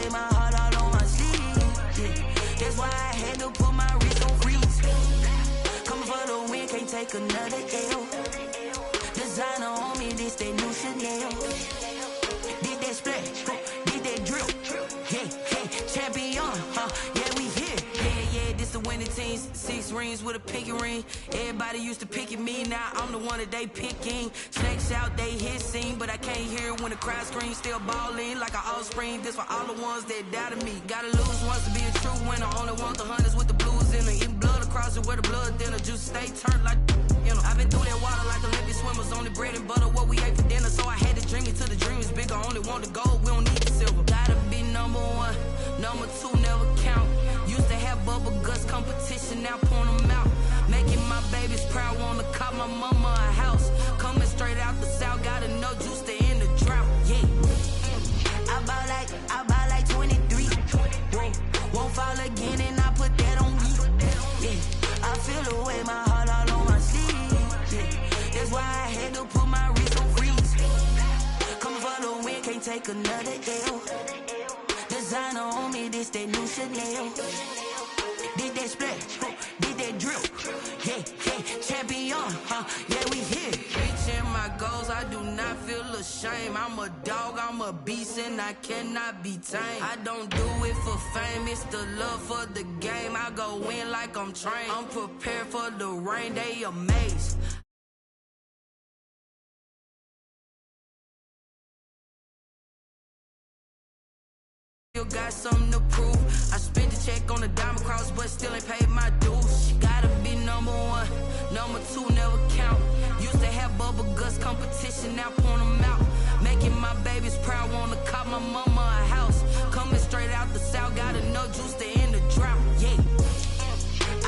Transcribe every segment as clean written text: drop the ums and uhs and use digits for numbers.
away my heart all on my sleeve. Yeah. That's why I had to put my wrist on freeze. Coming for the win, can't take another L. Designer on me, this that new Chanel. Did that splash, did that drill. Yeah, yeah, champion, yeah, we here. Yeah, this the winning teams. 6 rings with a pinky ring. Everybody used to pick at me, now I'm the one that they picking. Snakes out, they hit scene, but I can't hear when the crowd screams. Still balling like an offspring. This for all the ones that doubted me. Gotta lose once to be a true winner. Only want the hunters with the blues in it. Eating blood across it where the blood thinner. Juice stay turned like, you know. I've been through that water like Olympic swimmers. Only bread and butter, what we ate for dinner. So I had to dream it till the dream is bigger. Only want the gold, we don't need the silver. Gotta be number 1, number 2 never count. Used to have bubble guts competition, now point them out. Making my babies proud, wanna cop my mama a house. Coming straight out the south, gotta know juice to end the drought. Yeah, I buy like 23. Won't fall again and I put that on me. Yeah, I feel the way my heart all on my sleeve. Yeah, that's why I had to put my wrist on freeze. Coming for the win, can't take another L. Designer on me, this that new Chanel. Did that splash, did that drill. Yeah, yeah, champion, yeah, we here. Reaching my goals, I do not feel ashamed. I'm a dog, I'm a beast, and I cannot be tamed. I don't do it for fame, it's the love for the game. I go in like I'm trained. I'm prepared for the rain, they amazed. Still got something to prove. I spent the check on the diamond cross, but still ain't paid my dues. Gotta be number 1, number 2 never count. Used to have bubble guts competition, now point them out. Making my babies proud, wanna cop my mama a house. Coming straight out the south, gotta know juice to end the drought. Yeah,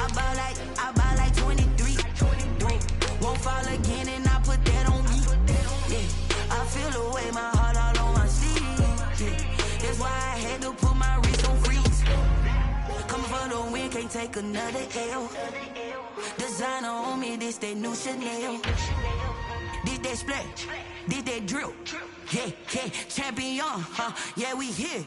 I buy like 23. Won't fall again and I put that on me. Yeah, I feel the way my heart all on my sleeve. Yeah. That's why I had to put my wrist on freeze. Coming for the win, can't take another L. Designer on me, this that new Chanel. Did that splash, did that drill. Yeah, yeah, champion, yeah, we here.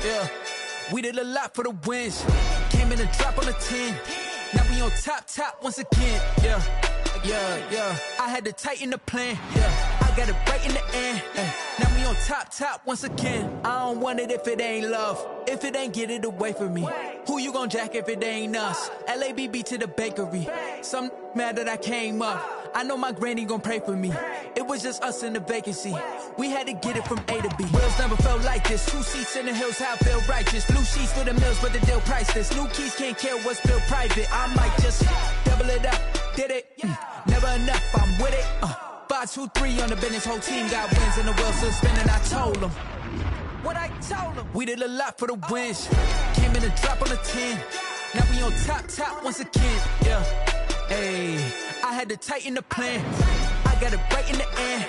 Yeah, we did a lot for the wins. Came in a drop on the 10. Now we on top once again. Yeah. I had to tighten the plan. Yeah, I got it right in the end. Now we on top once again. I don't want it if it ain't love. If it ain't, get it away from me. Who you gon' jack if it ain't us? LABB to the bakery. Some mad that I came up. I know my granny gon' pray for me. It was just us in the vacancy. We had to get it from A to B. Wheels never felt like this. 2 seats in the hills, how I feel righteous. Blue sheets for the mills, but the deal priceless. New keys can't care what's built private. I might just double it up. Did it? Never enough, I'm with it. 5, 2, 3 on the business. Whole team got wins and the wheels still spinning. I told them what I told them. We did a lot for the wins. Came in a drop on the 10. Now we on top once again. Yeah, hey, I had to tighten the plan. I got it right in the end.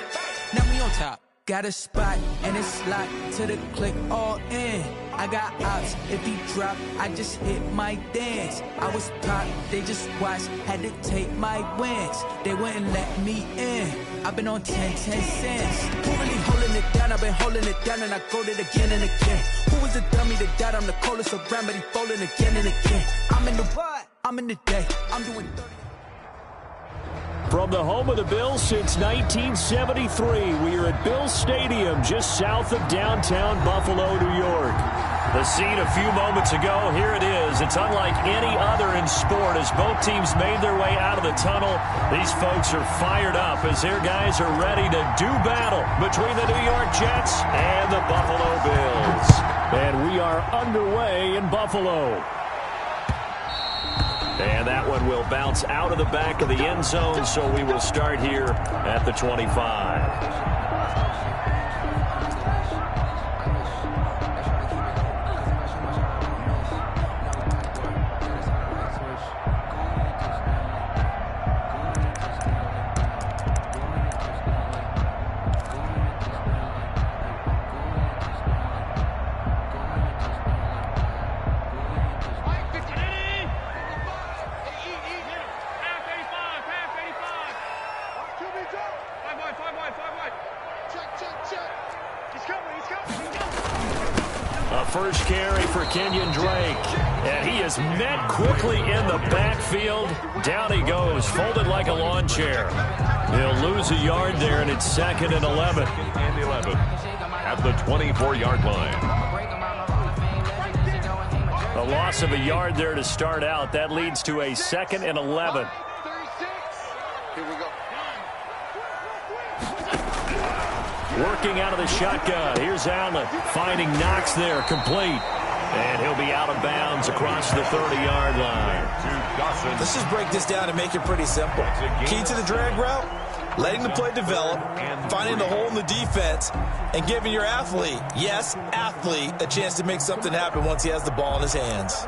Now we on top. Got a spot and it's locked to the click all in. I got ops, if he drop, I just hit my dance. I was top, they just watched, had to take my wins. They wouldn't let me in. I've been on 10 cents. Who really holding it down? I've been holding it down and I go it again and again. Who was the dummy that died? I'm the coldest around, but he falling again and again. I'm in the what? I'm in the day. I'm doing 30. From the home of the Bills since 1973, we are at Bills Stadium just south of downtown Buffalo, New York. The scene a few moments ago, here it is. It's unlike any other in sport as both teams made their way out of the tunnel. These folks are fired up as their guys are ready to do battle between the New York Jets and the Buffalo Bills. And we are underway in Buffalo. And that one will bounce out of the back of the end zone, so we will start here at the 25. First carry for Kenyon Drake. And he is met quickly in the backfield. Down he goes, folded like a lawn chair. He'll lose a yard there, and it's 2nd and 11. And 11 at the 24-yard line. A loss of a yard there to start out. That leads to a 2nd and 11. Here we go. Working out of the shotgun. Here's Allen finding Knox there, complete. And he'll be out of bounds across the 30-yard line. Let's just break this down and make it pretty simple. Key to the drag route, letting the play develop, finding the hole in the defense, and giving your athlete, yes, athlete, a chance to make something happen once he has the ball in his hands.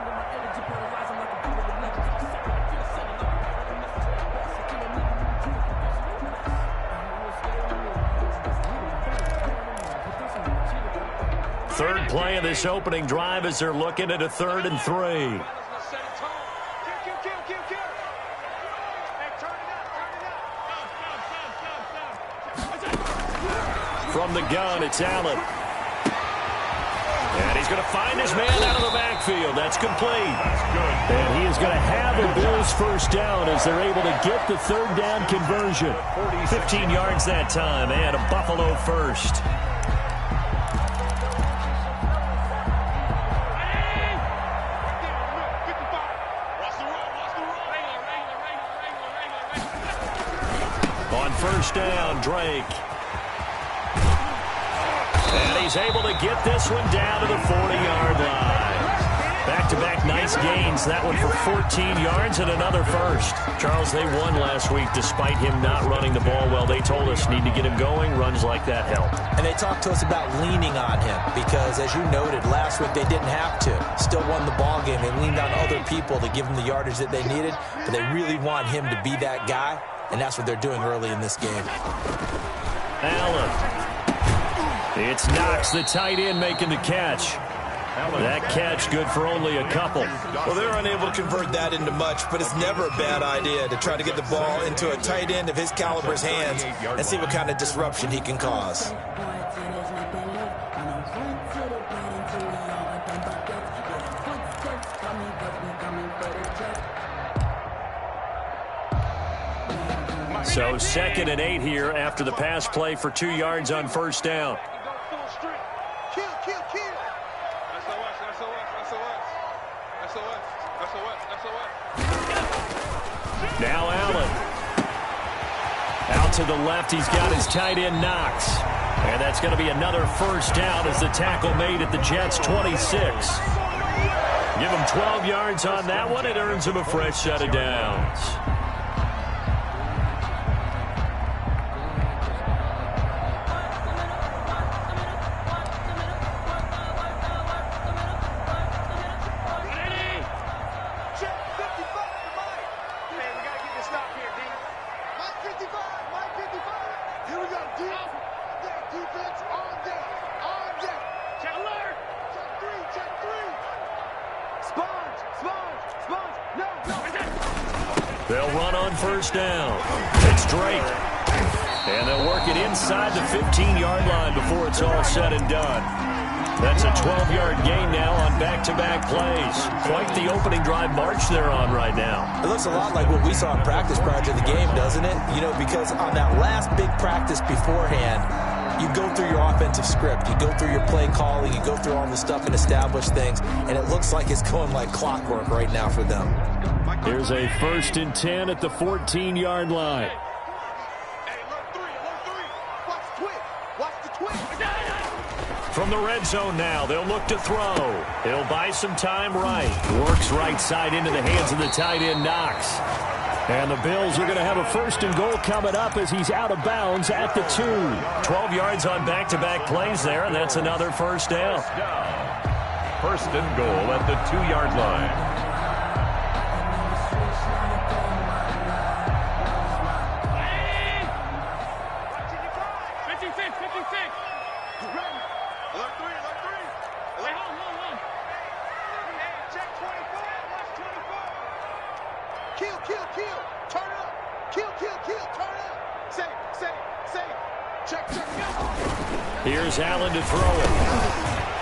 Third play of this opening drive as they're looking at a 3rd and 3. From the gun, it's Allen. And he's going to find his man out of the backfield. That's complete. And he is going to have a Bills first down as they're able to get the 3rd down conversion. 15 yards that time and a Buffalo first. First down, Drake. And he's able to get this one down to the 40-yard line. Back-to-back nice gains. That one for 14 yards and another first. Charles, they won last week despite him not running the ball well. They told us need to get him going. Runs like that help. And they talked to us about leaning on him because, as you noted, last week they didn't have to. Still won the ball game. They leaned on other people to give them the yardage that they needed, but they really want him to be that guy. And that's what they're doing early in this game. Allen. It's Knox, the tight end, making the catch. That catch good for only a couple. Well, they're unable to convert that into much, but it's never a bad idea to try to get the ball into a tight end of his caliber's hands and see what kind of disruption he can cause. So 2nd and 8 here after the pass play for 2 yards on first down. Now Allen. Out to the left, he's got his tight end Knox. And that's going to be another first down as the tackle made at the Jets' 26. Give him 12 yards on that one. It earns him a fresh set of downs. They'll run on first down. It's Drake. And they'll work it inside the 15-yard line before it's all said and done. That's a 12-yard gain now on back-to-back plays. Quite the opening drive march they're on right now. It looks a lot like what we saw in practice prior to the game, doesn't it? You know, because on that last big practice beforehand, you go through your offensive script. You go through your play calling. You go through all the stuff and establish things. And it looks like it's going like clockwork right now for them. Here's a 1st and 10 at the 14-yard line. From the red zone now, they'll look to throw. He'll buy some time right. Works right side into the hands of the tight end, Knox. And the Bills are going to have a 1st and goal coming up as he's out of bounds at the 2. 12 yards on back-to-back plays there, and that's another first down. 1st and goal at the 2-yard line. Here's Allen to throw it.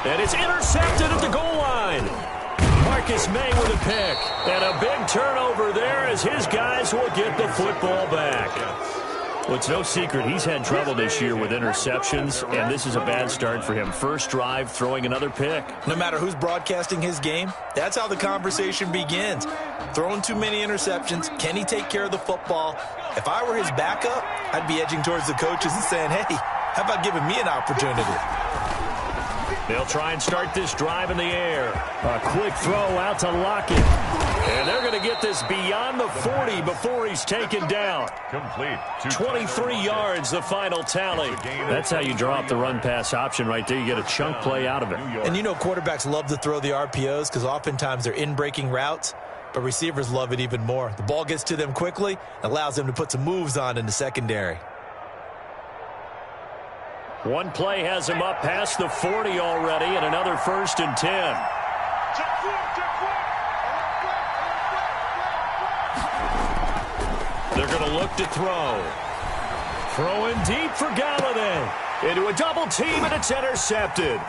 And it's intercepted at the goal line. Marcus May with a pick. And a big turnover there as his guys will get the football back. Well, it's no secret he's had trouble this year with interceptions, and this is a bad start for him. First drive, throwing another pick. No matter who's broadcasting his game, that's how the conversation begins. Throwing too many interceptions, can he take care of the football? If I were his backup, I'd be edging towards the coaches and saying, hey, how about giving me an opportunity? They'll try and start this drive in the air. A quick throw out to Lockett. And they're going to get this beyond the 40 before he's taken down. Complete. 23 yards, the final tally. That's how you draw up the run-pass option right there. You get a chunk play out of it. And you know quarterbacks love to throw the RPOs because oftentimes they're in-breaking routes, but receivers love it even more. The ball gets to them quickly, allows them to put some moves on in the secondary. One play has him up past the 40 already, and another 1st and 10. They're going to look to throw. Throwing deep for Galladay. Into a double team, and it's intercepted.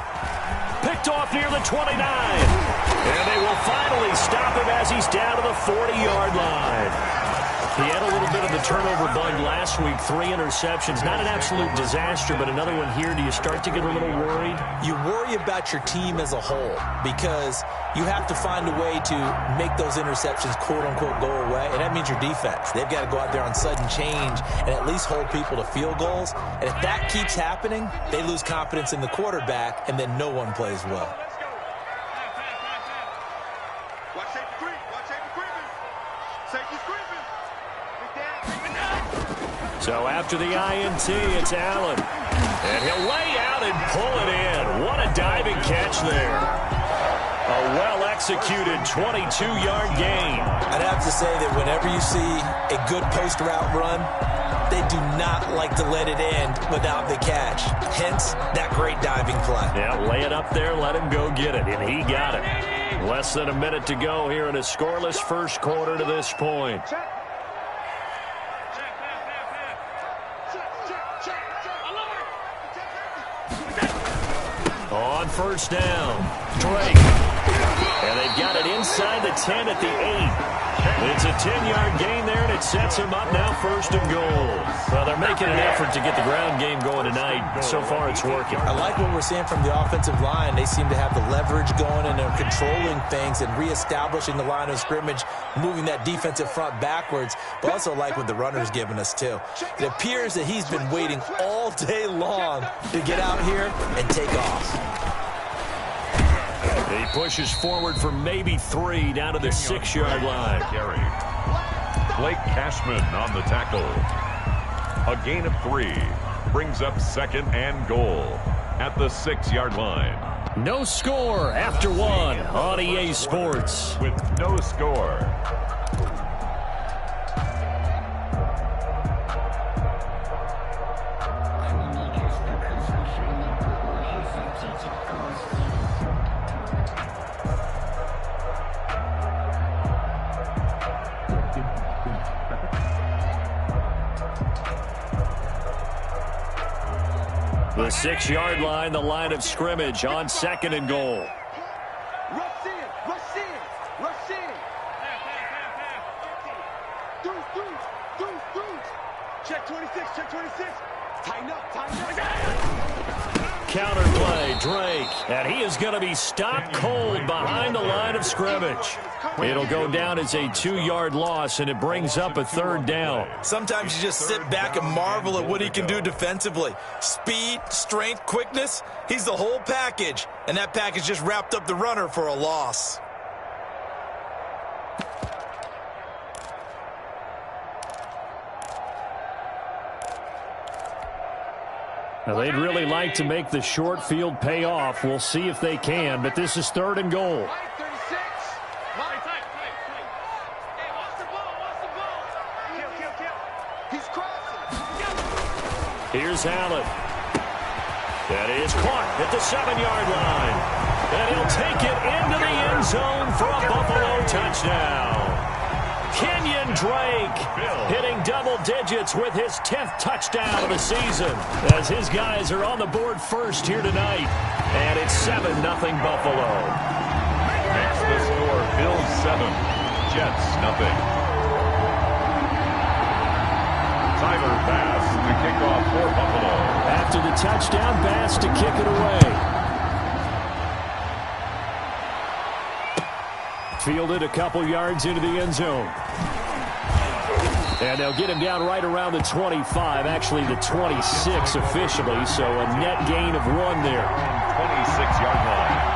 Picked off near the 29. And they will finally stop him as he's down to the 40-yard line. He had a little bit of the turnover bug last week, 3 interceptions. Not an absolute disaster, but another one here. Do you start to get a little worried? You worry about your team as a whole because you have to find a way to make those interceptions, quote-unquote, go away, and that means your defense. They've got to go out there on sudden change and at least hold people to field goals. And if that keeps happening, they lose confidence in the quarterback, and then no one plays well. So after the INT, it's Allen. And he'll lay out and pull it in. What a diving catch there. A well-executed 22-yard gain. I'd have to say that whenever you see a good post-route run, they do not like to let it end without the catch. Hence, that great diving play. Yeah, lay it up there, let him go get it, and he got it. Less than a minute to go here in a scoreless first quarter to this point. On first down, Drake. And they've got it inside the 10 at the 8. It's a 10-yard gain there, and it sets them up now 1st and goal. Well, they're making an effort to get the ground game going tonight. So far, it's working. I like what we're seeing from the offensive line. They seem to have the leverage going, and they're controlling things and reestablishing the line of scrimmage, moving that defensive front backwards, but also like what the runner's giving us, too. It appears that he's been waiting all day long to get out here and take off. He pushes forward for maybe 3 down to the 6-yard line. Blake Cashman on the tackle. A gain of 3 brings up 2nd and goal at the 6-yard line. No score after 1 on EA Sports. With no score. The 6-yard line, the line of scrimmage on 2nd and goal. Rush in, rush in, rush in. Deuce. Check 26, check 26. Counter play, Drake, and he is going to be stopped cold behind the line of scrimmage. It'll go down as a 2-yard loss, and it brings up a 3rd down. Sometimes you just sit back and marvel at what he can do defensively. Speed, strength, quickness, he's the whole package, and that package just wrapped up the runner for a loss. Now, they'd really like to make the short field pay off. We'll see if they can, but this is 3rd and goal. Here's Allen. That is caught at the 7-yard line. And he'll take it into the end zone for a Buffalo touchdown. Kenyon Drake hitting double digits with his 10th touchdown of the season as his guys are on the board first here tonight. And it's 7-0 Buffalo. Makes the score Bills 7, Jets 0. Tyler Bass to kick off for Buffalo. After the touchdown, Bass to kick it away. Fielded a couple yards into the end zone. And they'll get him down right around the 25, actually the 26 officially, so a net gain of 1 there. 26-yard line.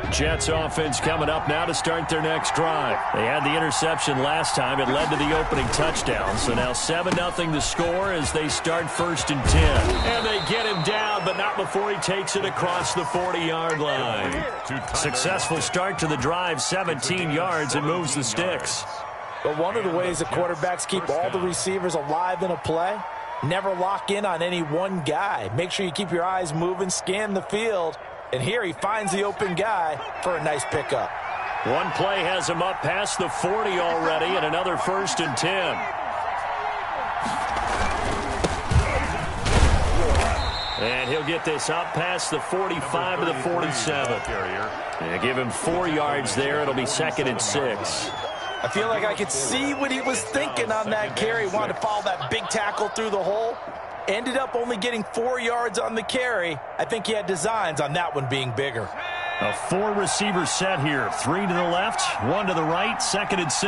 Jets offense coming up now to start their next drive. They had the interception last time. It led to the opening touchdown. So now 7-0 the score as they start 1st and 10. And they get him down, but not before he takes it across the 40-yard line. Successful start to the drive, 17 yards, and moves the sticks. But one of the ways that quarterbacks keep all the receivers alive in a play, never lock in on any one guy. Make sure you keep your eyes moving, scan the field. And here he finds the open guy for a nice pickup. One play has him up past the 40 already, and another 1st and 10. And he'll get this up past the 45 to the 47. And give him 4 yards there. It'll be 2nd and 6. I feel like I could see what he was thinking on that carry. Wanted to follow that big tackle through the hole. Ended up only getting 4 yards on the carry. I think he had designs on that one being bigger. A 4-receiver set here. 3 to the left, 1 to the right, 2nd and 6.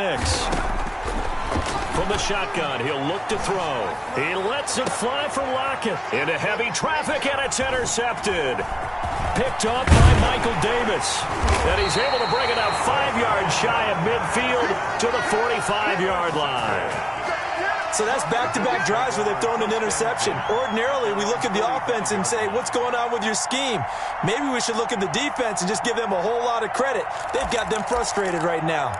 From the shotgun, he'll look to throw. He lets it fly for Lockett. Into heavy traffic, and it's intercepted. Picked off by Michael Davis. And he's able to bring it out 5 yards shy of midfield to the 45-yard line. So that's back-to-back drives where they've thrown an interception. Ordinarily, we look at the offense and say, what's going on with your scheme? Maybe we should look at the defense and just give them a whole lot of credit. They've got them frustrated right now.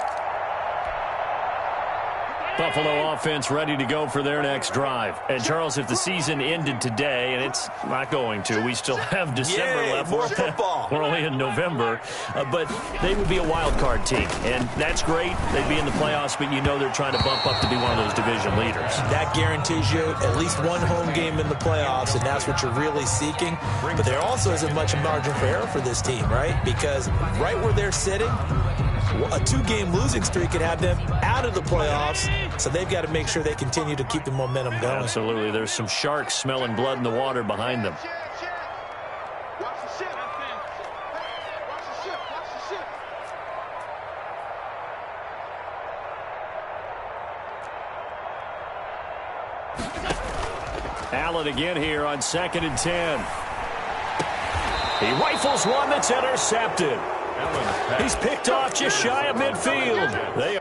Buffalo offense ready to go for their next drive. And, Charles, if the season ended today, and it's not going to, we still have December left. More football. We're only in November. But they would be a wild card team. And that's great. They'd be in the playoffs, but you know they're trying to bump up to be one of those division leaders. That guarantees you at least one home game in the playoffs, and that's what you're really seeking. But there also isn't much margin for error for this team, right? Because right where they're sitting, a 2-game losing streak could have them out of the playoffs, so they've got to make sure they continue to keep the momentum going. Absolutely. There's some sharks smelling blood in the water behind them. Allen again here on 2nd and 10. He rifles one that's intercepted. He's picked off just shy of midfield. They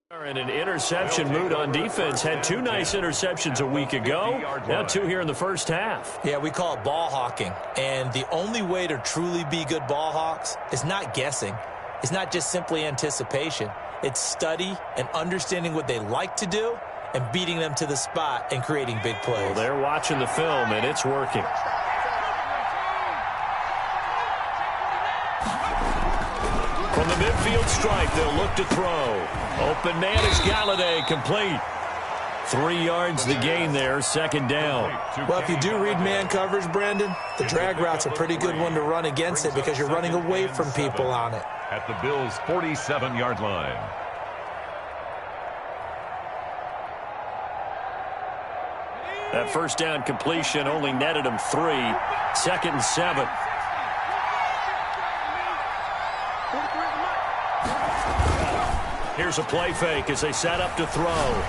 are in an interception mood on defense. Had 2 nice interceptions a week ago. Now 2 here in the first half. Yeah, we call it ball hawking. And the only way to truly be good ball hawks is not guessing. It's not just simply anticipation. It's study and understanding what they like to do and beating them to the spot and creating big plays. Well, they're watching the film, and it's working. From the midfield stripe, they'll look to throw. Open man is Galladay, complete. 3 yards the gain there, second down. Well, if you do read man coverage, Brandon, the drag route's a pretty good one to run against it because you're running away from people on it. At the Bills' 47-yard line. That first down completion only netted him 3. 2nd and 7. Here's a play fake as they set up to throw.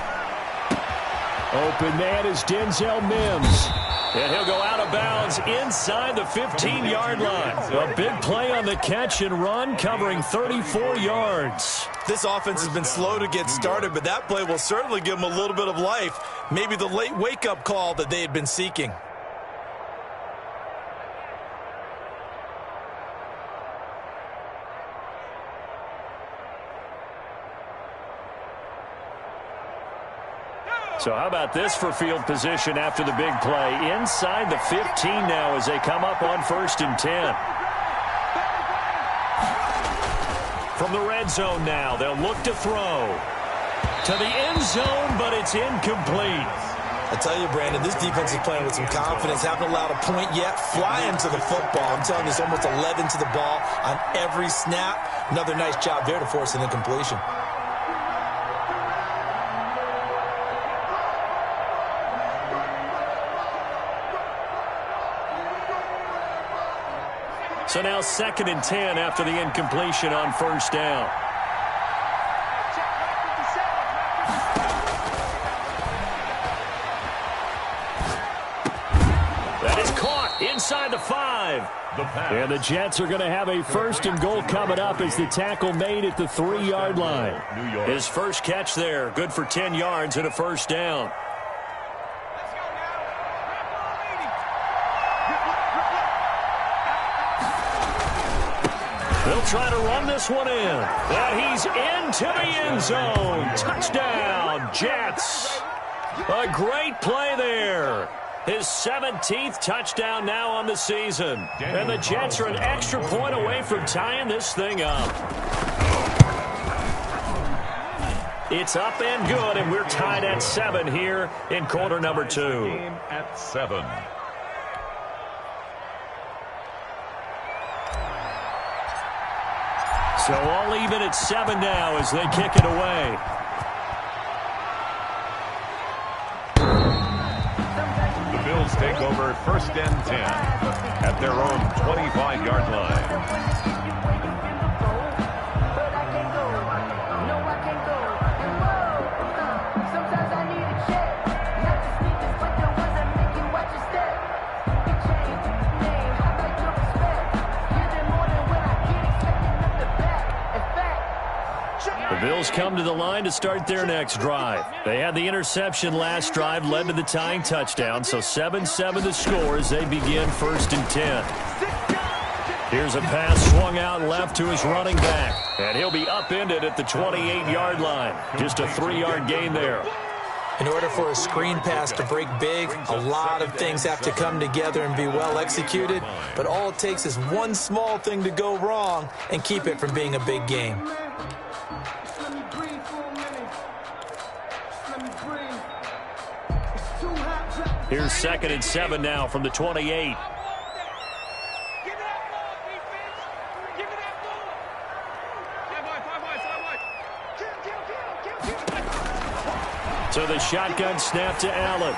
Open man is Denzel Mims. And he'll go out of bounds inside the 15-yard line. A big play on the catch and run, covering 34 yards. This offense has been slow to get started, but that play will certainly give them a little bit of life. Maybe the late wake-up call that they had been seeking. So how about this for field position after the big play? Inside the 15 now as they come up on 1st and 10. From the red zone now, they'll look to throw. To the end zone, but it's incomplete. I tell you, Brandon, this defense is playing with some confidence. Haven't allowed a point yet. Flying to the football. I'm telling you, it's almost 11 to the ball on every snap. Another nice job there to force an incompletion. So now 2nd and 10 after the incompletion on 1st down. That is caught inside the 5. And the Jets are going to have a 1st and goal coming up as the tackle made at the 3-yard line. His first catch there, good for 10 yards and a 1st down. They'll try to run this one in. And he's into the end zone. Touchdown, Jets. A great play there. His 17th touchdown now on the season. And the Jets are an extra point away from tying this thing up. It's up and good, and we're tied at 7 here in quarter number 2. Game at 7. So all even at 7 now as they kick it away. The Bills take over 1st and 10 at their own 25-yard line. The Bills come to the line to start their next drive. They had the interception last drive, led to the tying touchdown, so 7-7 to score as they begin 1st and 10. Here's a pass swung out left to his running back, and he'll be upended at the 28-yard line. Just a 3-yard gain there. In order for a screen pass to break big, a lot of things have to come together and be well executed, but all it takes is one small thing to go wrong and keep it from being a big game. Here's 2nd and 7 now from the 28. So the shotgun snap to Allen.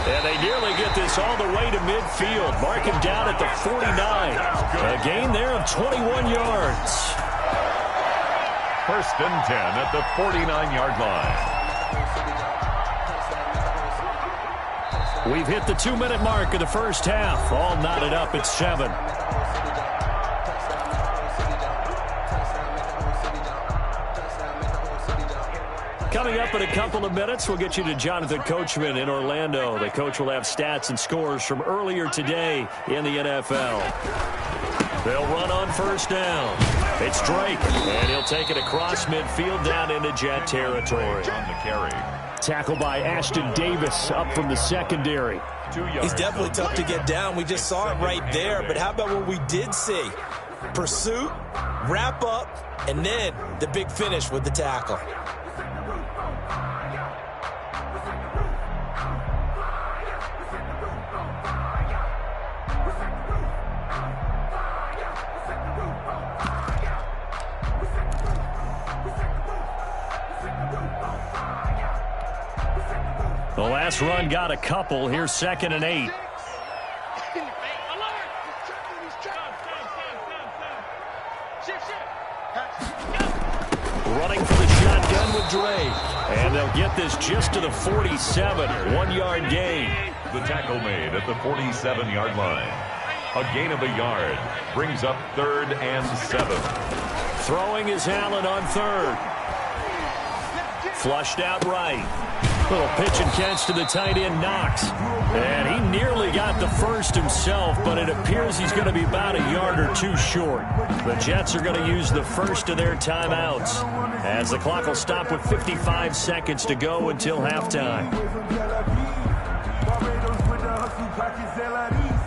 And they nearly get this all the way to midfield. Mark him down at the 49. A gain there of 21 yards. 1st and 10 at the 49-yard line. We've hit the 2-minute mark of the first half. All knotted up at 7. Coming up in a couple of minutes, we'll get you to Jonathan Coachman in Orlando. The coach will have stats and scores from earlier today in the NFL. They'll run on 1st down. It's Drake, and he'll take it across midfield down into Jet territory. On the carry. Tackle by Ashton Davis up from the secondary. He's definitely tough to get down. We just saw it right there. But how about what we did see? pursuit, wrap up, and then the big finish with the tackle. The last run got a couple. Here's 2nd and 8. Running for the shotgun with Dre. And they'll get this just to the 47. 1-yard gain. The tackle made at the 47-yard line. A gain of a yard brings up 3rd and 7. Throwing is Allen on 3rd. Flushed out right. Little pitch and catch to the tight end, Knox. And he nearly got the first himself, but it appears he's going to be about a yard or two short. The Jets are going to use the first of their timeouts, as the clock will stop with 55 seconds to go until halftime.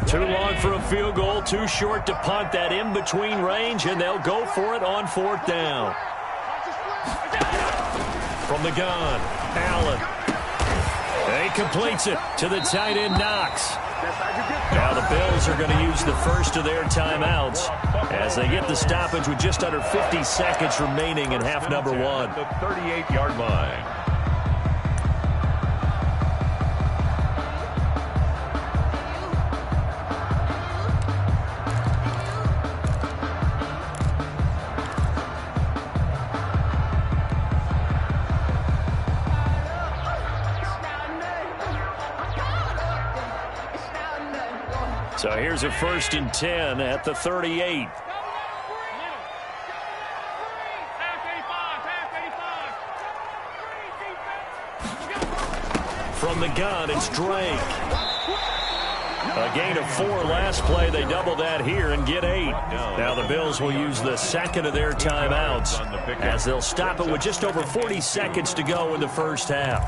Too long for a field goal, too short to punt. That in-between range, and they'll go for it on 4th down. From the gun, Allen. He completes it to the tight end, Knox. Now the Bills are going to use the first of their timeouts as they get the stoppage with just under 50 seconds remaining in half number 1. The 38-yard line. So here's a 1st and 10 at the 38. From the gun, it's Drake. A gain of 4 last play. They double that here and get 8. Now the Bills will use the second of their timeouts as they'll stop it with just over 40 seconds to go in the first half.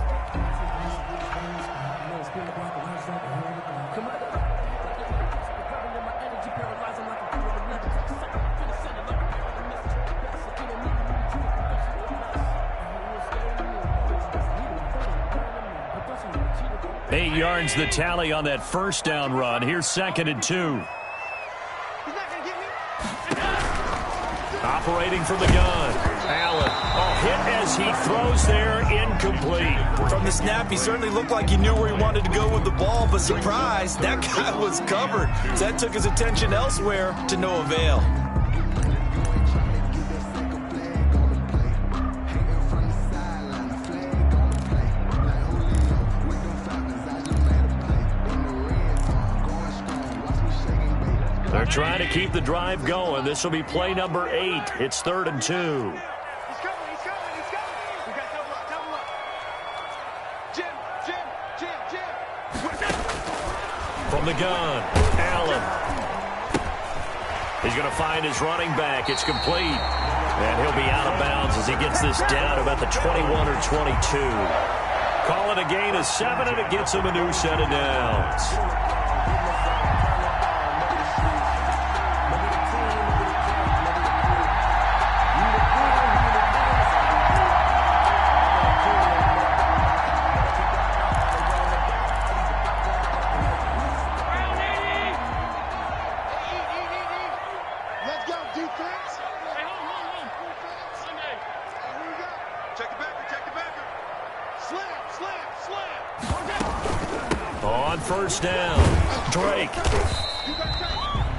Yards the tally on that 1st down run. Here's 2nd and 2. Operating from the gun. Allen. A hit as he throws there, incomplete. From the snap, he certainly looked like he knew where he wanted to go with the ball, but surprise, that guy was covered. So that took his attention elsewhere to no avail. They're trying to keep the drive going. This will be play number 8. It's 3rd and 2. He's coming. We got double up. Jim. From the gun, Allen. He's going to find his running back. It's complete. And he'll be out of bounds as he gets this down about the 21 or 22. Call it a gain of 7, and it gets him a new set of downs. On 1st down, Drake.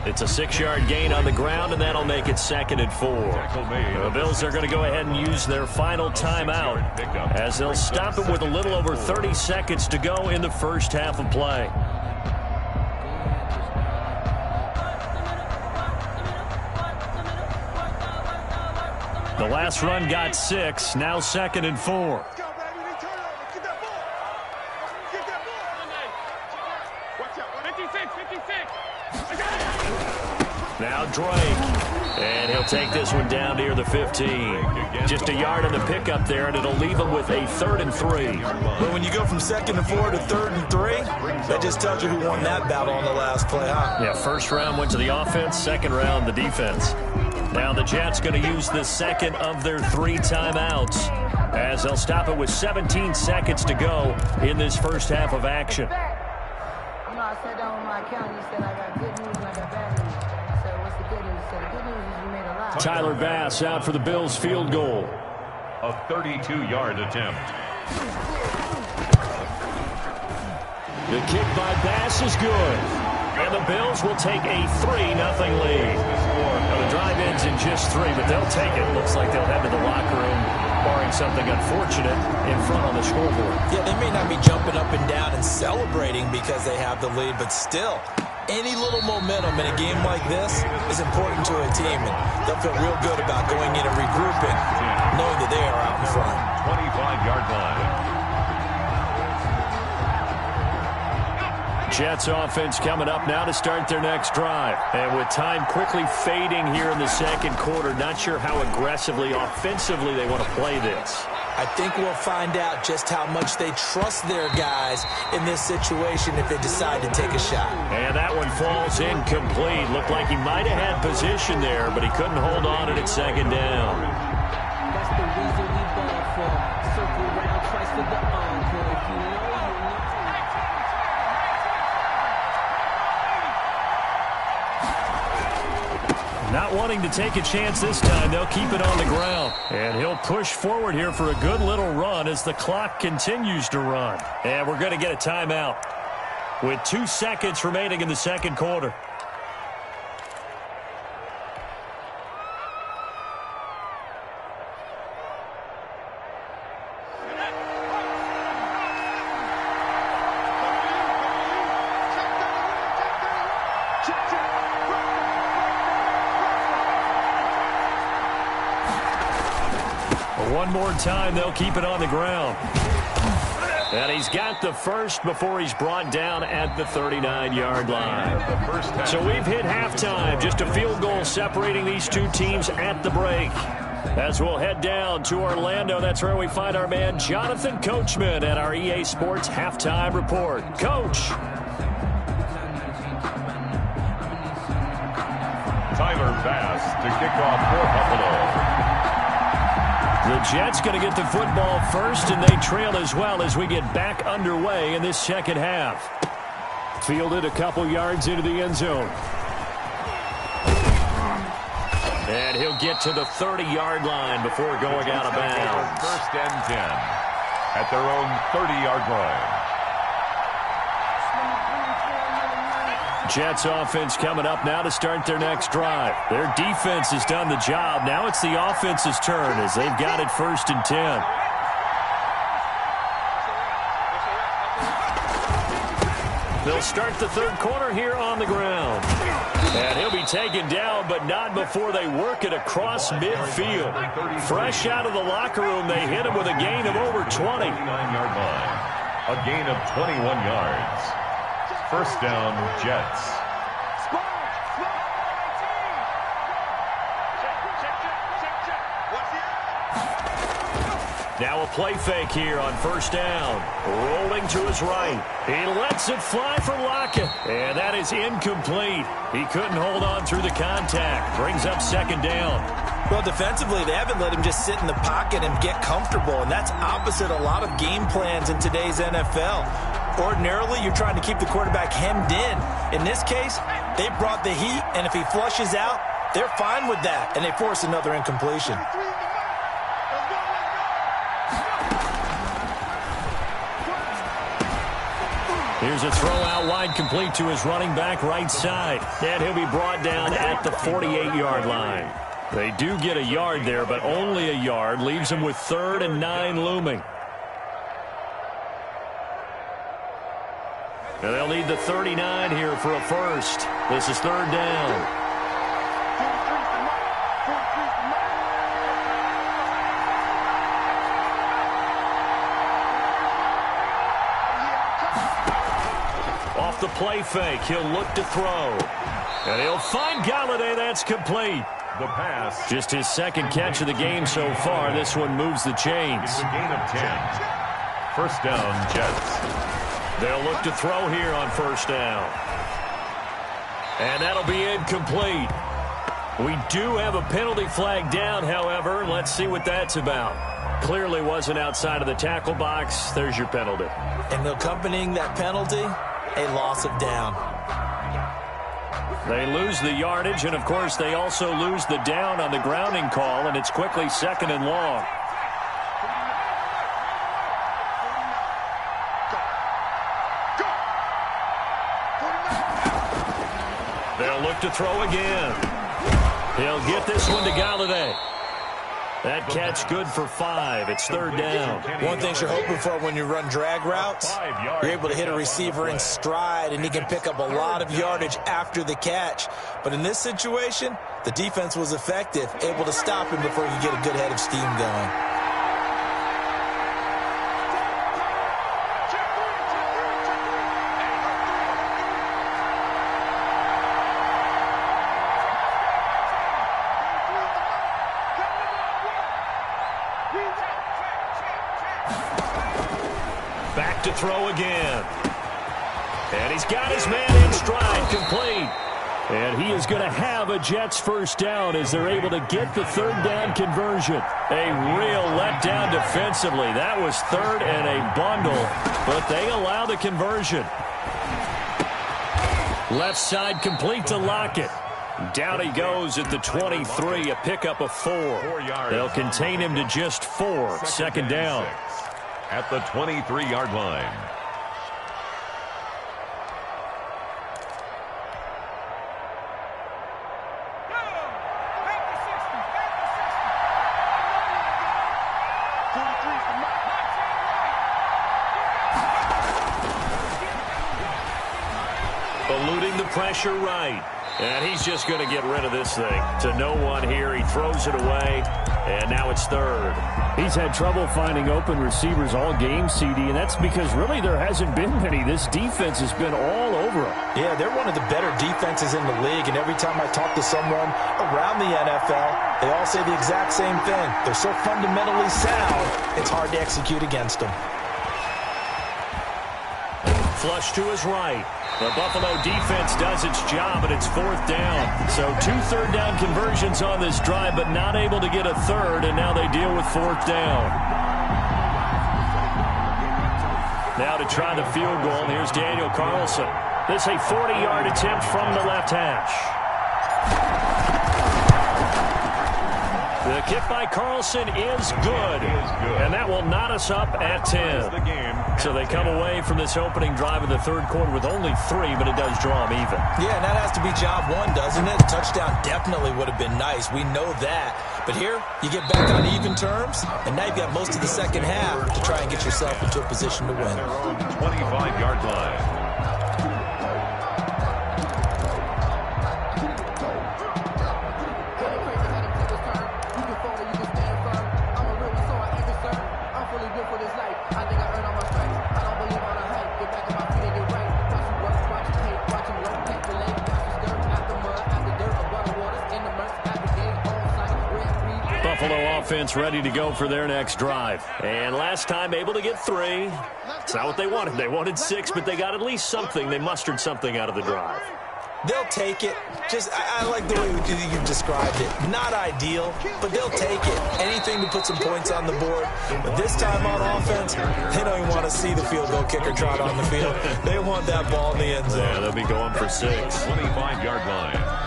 It's a 6-yard gain on the ground, and that'll make it 2nd and 4. The Bills are going to go ahead and use their final timeout as they'll stop it with a little over 30 seconds to go in the first half of play. The last run got 6, now 2nd and 4. Now Drake. And he'll take this one down near the 15. Just a yard on the pickup there, and it'll leave him with a 3rd and 3. But when you go from 2nd and 4 to 3rd and 3, that just tells you who won that battle on the last play, huh? Yeah, first round went to the offense, second round the defense. Now the Jets going to use the second of their 3 timeouts as they'll stop it with 17 seconds to go in this first half of action. You know, I sat down with my accountant. He said I got good news and I got bad news. I said, what's the good news? He said, the good news is you made a lot. Tyler Bass out for the Bills field goal. A 32-yard attempt. The kick by Bass is good. And the Bills will take a 3-0 lead. Now the drive ends in just 3, but they'll take it. Looks like they'll head to the locker room, barring something unfortunate, in front on the scoreboard. Yeah, they may not be jumping up and down and celebrating because they have the lead, but still, any little momentum in a game like this is important to a team, and they'll feel real good about going in and regrouping, knowing that they are out in front. 25-yard line. Jets offense coming up now to start their next drive. And with time quickly fading here in the second quarter, not sure how aggressively, offensively they want to play this. I think we'll find out just how much they trust their guys in this situation if they decide to take a shot. And that one falls incomplete. Looked like he might have had position there, but he couldn't hold on and it's second down. That's the reason we ball for. Circle round twice for the encore. If you know, you know. Not wanting to take a chance this time, they'll keep it on the ground. And he'll push forward here for a good little run as the clock continues to run. And we're going to get a timeout with 2 seconds remaining in the second quarter. One more time, they'll keep it on the ground. And he's got the first before he's brought down at the 39-yard line. So we've hit halftime. Just a field goal separating these two teams at the break. As we'll head down to Orlando, that's where we find our man Jonathan Coachman at our EA Sports Halftime Report. Coach. Tyler Bass to kick off for Buffalo. The Jets going to get the football first, and they trail as well as we get back underway in this second half. Fielded a couple yards into the end zone. And he'll get to the 30-yard line before going out of bounds. First and 10 at their own 30-yard line. Jets offense coming up now to start their next drive. Their defense has done the job. Now it's the offense's turn as they've got it first and 10. They'll start the third quarter here on the ground. And he'll be taken down, but not before they work it across midfield. Fresh out of the locker room, they hit him with a gain of over 20. 39-yard line. A gain of 21 yards. First down, Jets. Now a play fake here on first down. Rolling to his right. He lets it fly for Lockett. And that is incomplete. He couldn't hold on through the contact. Brings up second down. Well, defensively, they haven't let him just sit in the pocket and get comfortable, and that's opposite a lot of game plans in today's NFL. Ordinarily, you're trying to keep the quarterback hemmed in. In this case, they brought the heat, and if he flushes out, they're fine with that, and they force another incompletion. Here's a throw out wide, complete to his running back right side. And he'll be brought down at the 48-yard line. They do get a yard there, but only a yard. Leaves them with 3rd and 9 looming. And they'll need the 39 here for a first. This is 3rd down. play fake. He'll look to throw. And he'll find Galladay. That's complete. The pass. Just his second catch of the game so far. This one moves the chains. It's a gain of 10. First down, Jets. They'll look to throw here on first down. And that'll be incomplete. We do have a penalty flag down, however. Let's see what that's about. Clearly wasn't outside of the tackle box. There's your penalty. And accompanying that penalty, a loss of down. They lose the yardage, and, of course, they also lose the down on the grounding call, and it's quickly second and long. They'll look to throw again. He'll get this one to Galladay. That catch good for 5. It's third down. One thing you're hoping for when you run drag routes, you're able to hit a receiver in stride, and he can pick up a lot of yardage after the catch. But in this situation, the defense was effective, able to stop him before he could get a good head of steam going. Back to throw again. And he's got his man in stride, complete. And he is going to have a Jets first down as they're able to get the third down conversion. A real letdown defensively. That was third and a bundle, but they allow the conversion. Left side complete to Lockett. Down he goes at the 23, a pickup of 4. They'll contain him to just 4. Second down. At the 23-yard line. Eluding the pressure right. And he's just going to get rid of this thing. To no one here. He throws it away. And now it's third. He's had trouble finding open receivers all game, CD, and that's because really there hasn't been many. This defense has been all over him. Yeah, they're one of the better defenses in the league, and every time I talk to someone around the NFL, they all say the exact same thing. They're so fundamentally sound, it's hard to execute against them. Flush to his right. The Buffalo defense does its job, and it's fourth down. So 2 third-down conversions on this drive, but not able to get a third, and now they deal with fourth down. Now to try the field goal, here's Daniel Carlson. This a 40-yard attempt from the left hash. The kick by Carlson is good, and that will knot us up at 10. So they come away from this opening drive in the third quarter with only 3, but it does draw them even. Yeah, and that has to be job 1, doesn't it? A touchdown definitely would have been nice. We know that. But here, you get back on even terms, and now you've got most of the second half to try and get yourself into a position to win. 25-yard line. Buffalo offense ready to go for their next drive. And last time able to get 3. It's not what they wanted. They wanted 6, but they got at least something. They mustered something out of the drive. They'll take it. I like the way you described it. Not ideal, but they'll take it. Anything to put some points on the board. But this time on offense, they don't even want to see the field goal kicker trot on the field. They want that ball in the end zone. Yeah, they'll be going for 6. 25-yard line.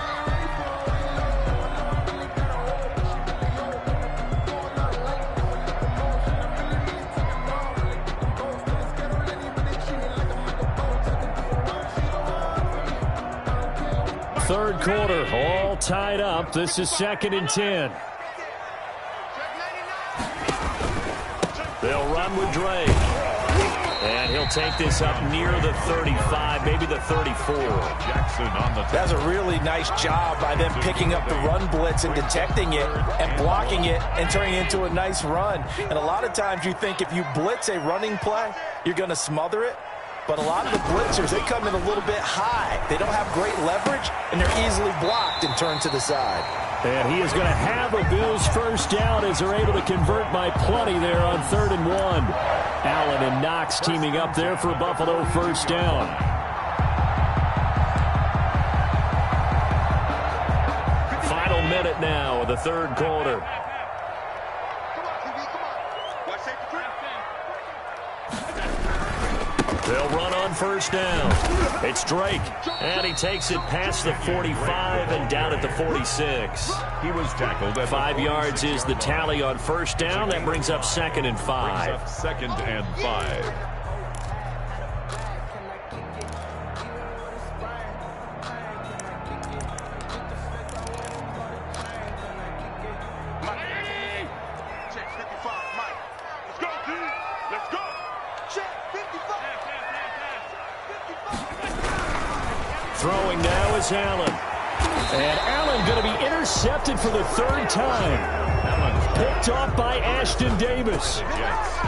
Third quarter, all tied up. This is 2nd and 10. They'll run with Drake. And he'll take this up near the 35, maybe the 34. Jackson on the tackle. That's a really nice job by them picking up the run blitz and detecting it and blocking it and turning it into a nice run. And a lot of times you think if you blitz a running play, you're going to smother it. But a lot of the blitzers, they come in a little bit high. They don't have great leverage, and they're easily blocked and turned to the side. And he is going to have a Bills first down as they're able to convert by plenty there on 3rd and 1. Allen and Knox teaming up there for a Buffalo first down. Final minute now of the 3rd quarter. They'll run on first down. It's Drake, and he takes it past the 45 and down at the 46. He was tackled at 5 yards is the tally on first down. That brings up 2nd and 5. Brings up 2nd and 5. Throwing now is Allen. And Allen going to be intercepted for the 3rd time. Picked off by Ashton Davis.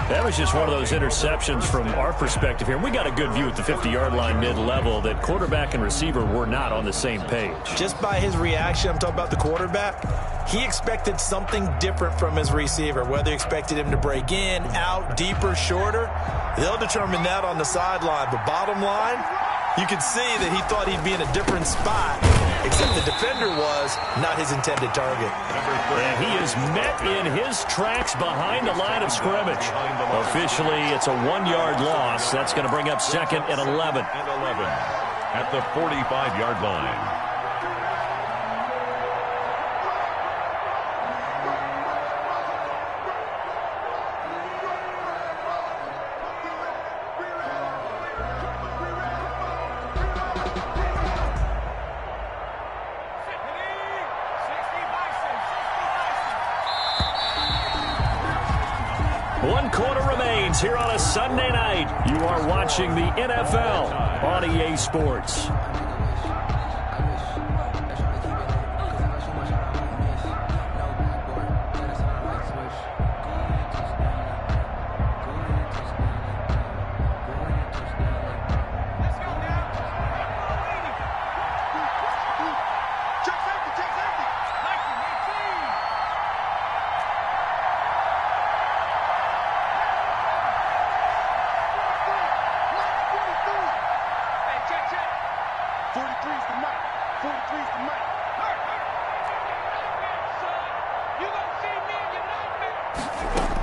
That was just one of those interceptions from our perspective here. We got a good view at the 50-yard line mid-level that quarterback and receiver were not on the same page. Just by his reaction, I'm talking about the quarterback, he expected something different from his receiver, whether he expected him to break in, out, deeper, shorter. They'll determine that on the sideline. But bottom line, you can see that he thought he'd be in a different spot, except the defender was not his intended target. And he is met in his tracks behind the line of scrimmage. Officially, it's a 1-yard loss. That's going to bring up 2nd and 11. At the 45-yard line. Here on a Sunday night, you are watching the NFL on EA Sports.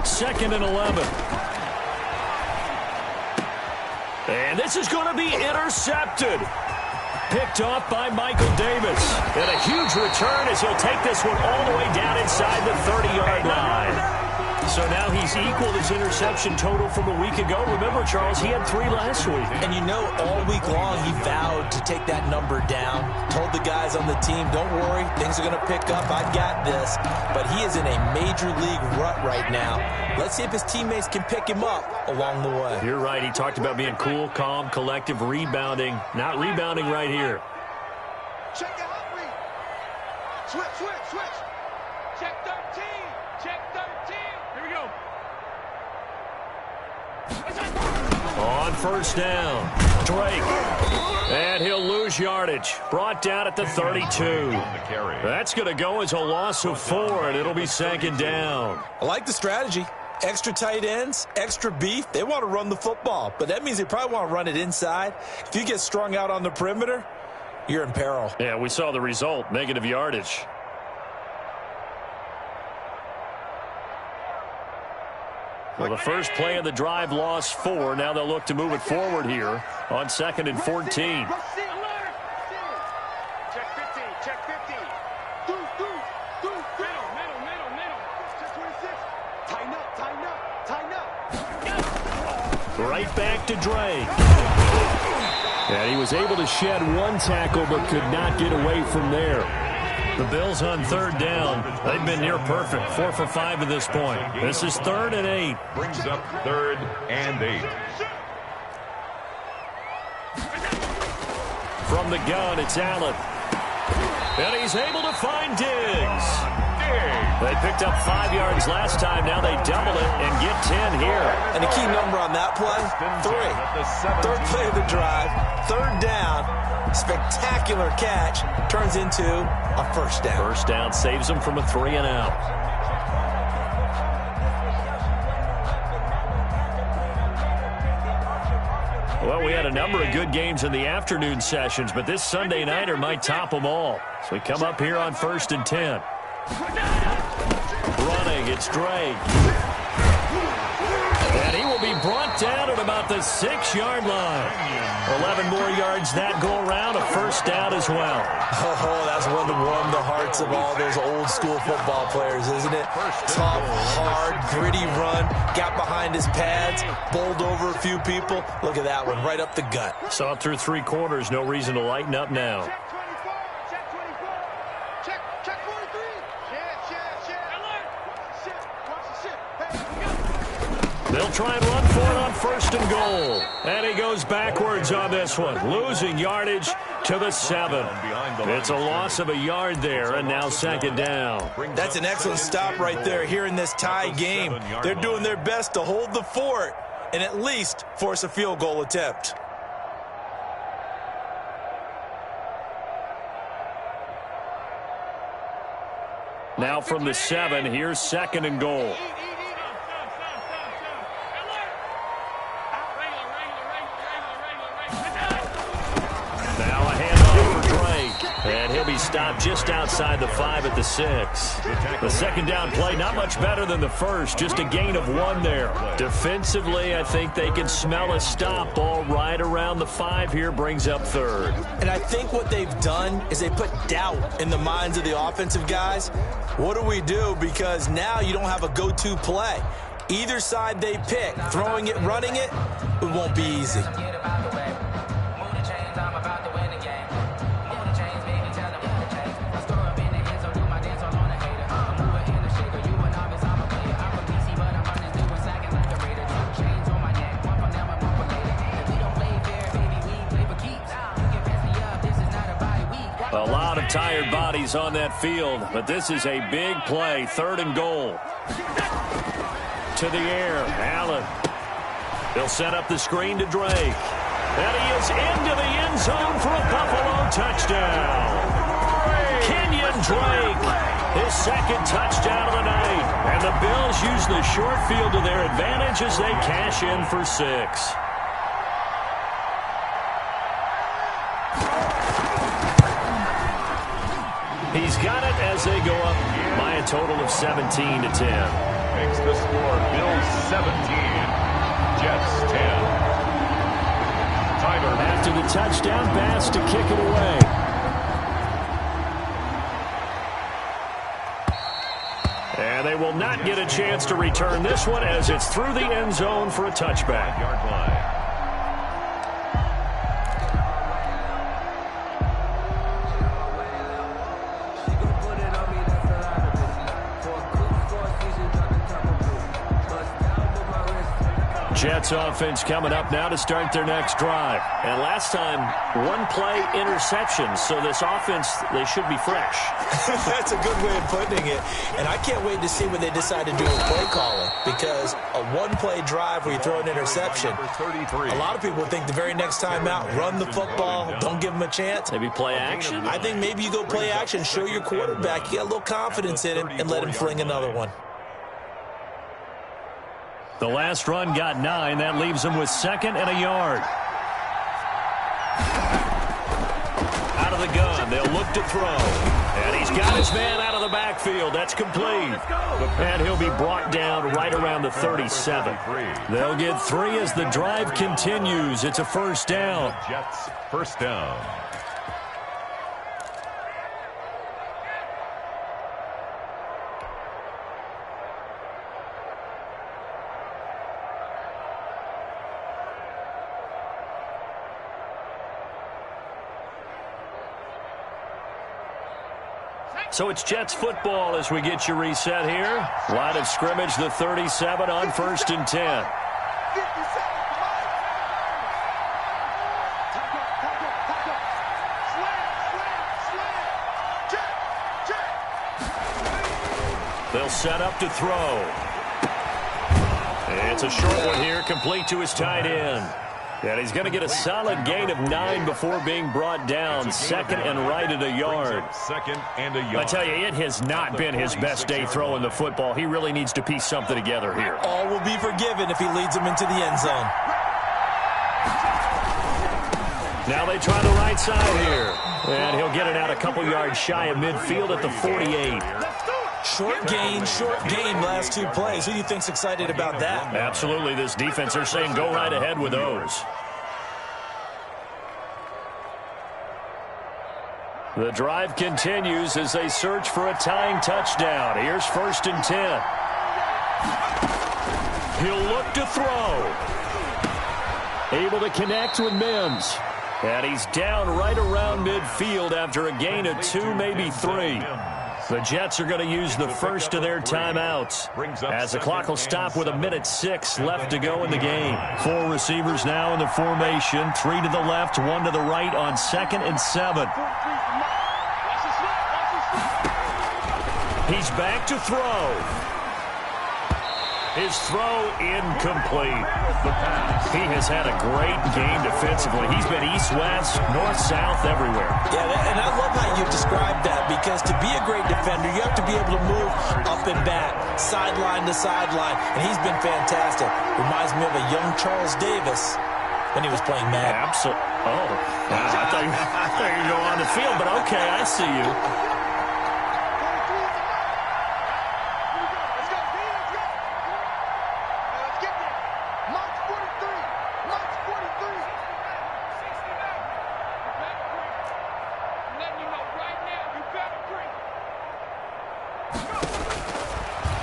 Second and 11. And this is going to be intercepted. Picked off by Michael Davis. And a huge return as he'll take this one all the way down inside the 30-yard line. So now he's equaled his interception total from a week ago. Remember, Charles, he had 3 last week. And you know, all week long he vowed to take that number down. Told the guys on the team, don't worry, things are going to pick up. I've got this. But he is in a major league rut right now. Let's see if his teammates can pick him up along the way. You're right. He talked about being cool, calm, collective, rebounding. Not rebounding right here. Check the hot read. Switch. Check 13. Check 13. Here we go. On first down, Drake. And he'll lose yardage. Brought down at the 32. That's going to go as a loss of 4, and it'll be 2nd down. I like the strategy. Extra tight ends, extra beef. They want to run the football, but that means they probably want to run it inside. If you get strung out on the perimeter, you're in peril. Yeah, we saw the result, negative yardage. Well, the first play of the drive lost 4. Now they'll look to move it forward here on 2nd and 14. Check 15. Check 15. Do. Middle. Check 26. Tighten up. Right back to Drake. And he was able to shed 1 tackle but could not get away from there. The Bills on 3rd down. They've been near perfect. 4 for 5 at this point. This is 3rd and 8. Brings up 3rd and 8. From the gun, it's Allen. And he's able to find Diggs. They picked up 5 yards last time. Now they double it and get 10 here. And the key number on that play, 3. Third play of the drive, third down, spectacular catch, turns into a first down. First down saves them from a 3 and out. Well, we had a number of good games in the afternoon sessions, but this Sunday nighter might top them all. So we come up here on 1st and 10. Running, it's Drake. And he will be brought down at about the 6-yard line. 11 more yards that go around, a first down as well. Oh, that's one to warm the hearts of all those old school football players, isn't it? Tough, hard, gritty run, got behind his pads, bowled over a few people. Look at that one, right up the gut. Saw it through 3 quarters, no reason to lighten up now. They'll try and run for it on 1st and goal. And he goes backwards on this one, losing yardage to the 7. It's a loss of a yard there, and now 2nd down. That's an excellent stop right there here in this tie game. They're doing their best to hold the fort and at least force a field goal attempt. Now from the 7, here's 2nd and goal. And he'll be stopped just outside the 5 at the 6. The 2nd down play, not much better than the first, just a gain of 1 there. Defensively, I think they can smell a stop. Ball right around the 5 here, brings up 3rd. And I think what they've done is they put doubt in the minds of the offensive guys. What do we do? Because now you don't have a go-to play. Either side they pick, throwing it, running it, it won't be easy. A lot of tired bodies on that field, but this is a big play. 3rd and goal. To the air, Allen. They'll set up the screen to Drake. And he is into the end zone for a Buffalo touchdown. Kenyon Drake, his 2nd touchdown of the night. And the Bills use the short field to their advantage as they cash in for 6. He's got it as they go up by a total of 17-10. Makes the score Bills 17, Jets 10. Tyler after the touchdown pass to kick it away. And they will not get a chance to return this one as it's through the end zone for a touchback. Yard line. Jets offense coming up now to start their next drive. And last time, 1-play interception, so this offense, they should be fresh. That's a good way of putting it. And I can't wait to see what they decide to do with play calling, because a 1-play drive where you throw an interception, a lot of people think the very next time out, run the football, don't give them a chance. Maybe play action? I think maybe you go play action, show your quarterback, you got a little confidence in him, and let him fling another one. The last run got 9. That leaves them with 2nd and a yard. Out of the gun. They'll look to throw. And he's got his man out of the backfield. That's complete. And he'll be brought down right around the 37. They'll get 3 as the drive continues. It's a first down. Jets first down. So it's Jets football as we get you reset here. Line of scrimmage, the 37 on 1st and 10. They'll set up to throw. It's a short one here, complete to his tight end. And he's going to get a solid gain of 9 before being brought down. Second and right at a yard. Second and a yard. I tell you, it has not been his best day throwing the football. He really needs to piece something together here. All will be forgiven if he leads them into the end zone. Now they try the right side here. And he'll get it out a couple yards shy of midfield at the 48. Short gain, last 2 plays. Who do you think's excited about that? Absolutely. This defense, they're saying go right ahead with those. The drive continues as they search for a tying touchdown. Here's 1st and 10. He'll look to throw. Able to connect with Mims. And he's down right around midfield after a gain of 2, maybe 3. The Jets are going to use the first of their timeouts as the clock will stop with 1:06 left to go in the game. 4 receivers now in the formation. 3 to the left, 1 to the right on 2nd and 7. He's back to throw. His throw incomplete. He has had a great game defensively. He's been east-west, north-south, everywhere. Yeah, and I love how you described that, because to be a great defender, you have to be able to move up and back, sideline to sideline, and he's been fantastic. Reminds me of a young Charles Davis when he was playing Madden. Absolutely. Oh, I thought you were going on the field, but okay, I see you.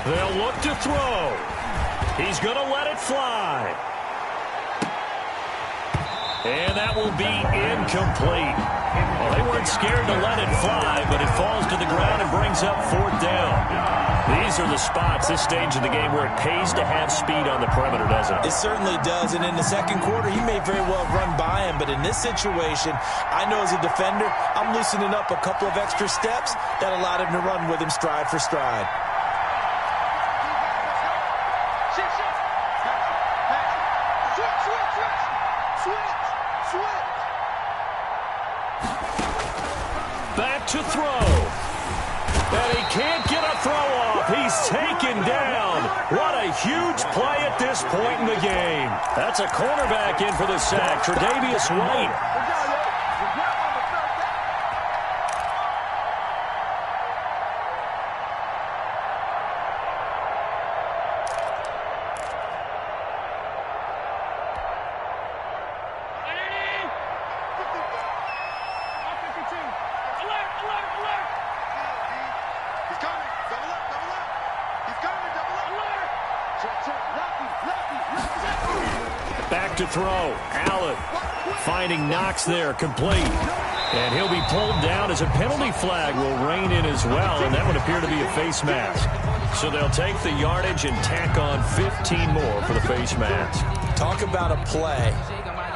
They'll look to throw. He's going to let it fly. And that will be incomplete. Well, they weren't scared to let it fly, but it falls to the ground and brings up 4th down. These are the spots, this stage of the game, where it pays to have speed on the perimeter, doesn't it? It certainly does, and in the second quarter, he may very well run by him, but in this situation, I know as a defender, I'm loosening up a couple of extra steps that allowed him to run with him stride for stride. Back to throw. And he can't get a throw off. He's taken down. What a huge play at this point in the game. That's a cornerback in for the sack, Tre'Davious White. Back to throw. Allen finding Knox there, complete. And he'll be pulled down as a penalty flag will rein in as well, and that would appear to be a face mask. So they'll take the yardage and tack on 15 more for the face mask. Talk about a play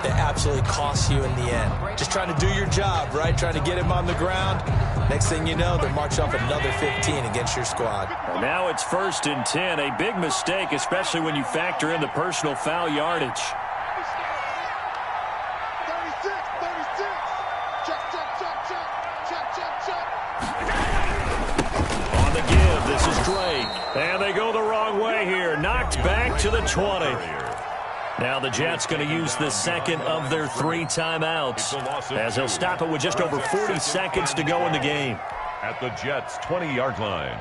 that absolutely costs you in the end. Just trying to do your job, right? Trying to get him on the ground. Next thing you know, they'll march off another 15 against your squad. And now it's 1st and 10. A big mistake, especially when you factor in the personal foul yardage. On the give, this is Drake. And they go the wrong way here. Knocked back to the 20. Now the Jets going to use the second of their 3 timeouts, as they'll stop it with just over 40 seconds to go in the game. At the Jets' 20-yard line.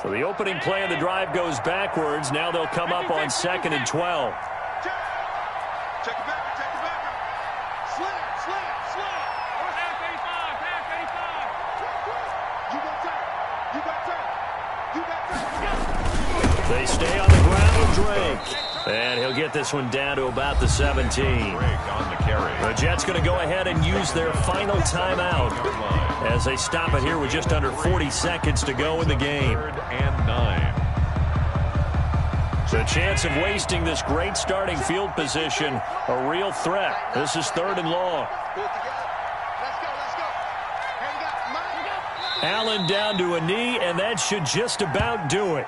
So the opening play of the drive goes backwards. Now they'll come up on 2nd and 12. Check it back, check it back. Slam. Half 85. They stay on the ground with Drake. And he'll get this one down to about the 17. The Jets going to go ahead and use their final timeout as they stop it here with just under 40 seconds to go in the game. 3rd and 9. The chance of wasting this great starting field position, a real threat. This is 3rd and long. Allen down to a knee, and that should just about do it.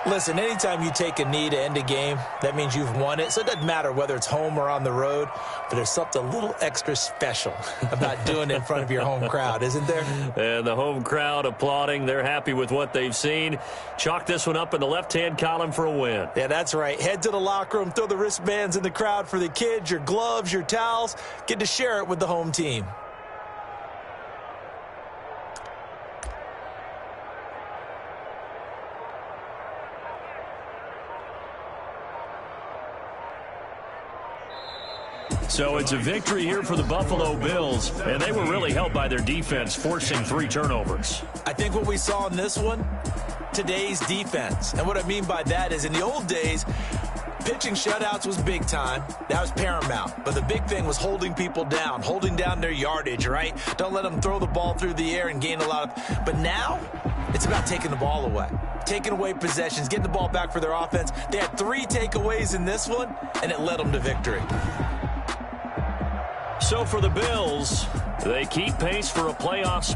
Listen, anytime you take a knee to end a game, that means you've won it. So it doesn't matter whether it's home or on the road, but there's something a little extra special about doing it in front of your home crowd, isn't there? And the home crowd applauding. They're happy with what they've seen. Chalk this one up in the left-hand column for a win. Yeah, that's right. Head to the locker room, throw the wristbands in the crowd for the kids, your gloves, your towels. Get to share it with the home team. So it's a victory here for the Buffalo Bills, and they were really helped by their defense, forcing 3 turnovers. I think what we saw in this one, today's defense. And what I mean by that is in the old days, pitching shutouts was big time. That was paramount. But the big thing was holding people down, holding down their yardage, right? Don't let them throw the ball through the air and gain a lot of... But now, it's about taking the ball away. Taking away possessions, getting the ball back for their offense. They had 3 takeaways in this one, and it led them to victory. So for the Bills, they keep pace for a playoff.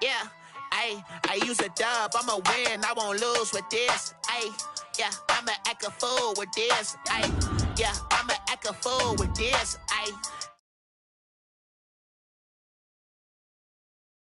Yeah, I use a dub, I'ma win, I won't lose with this. Yeah, I'ma act a fool with this. Yeah, I'ma act a fool with this.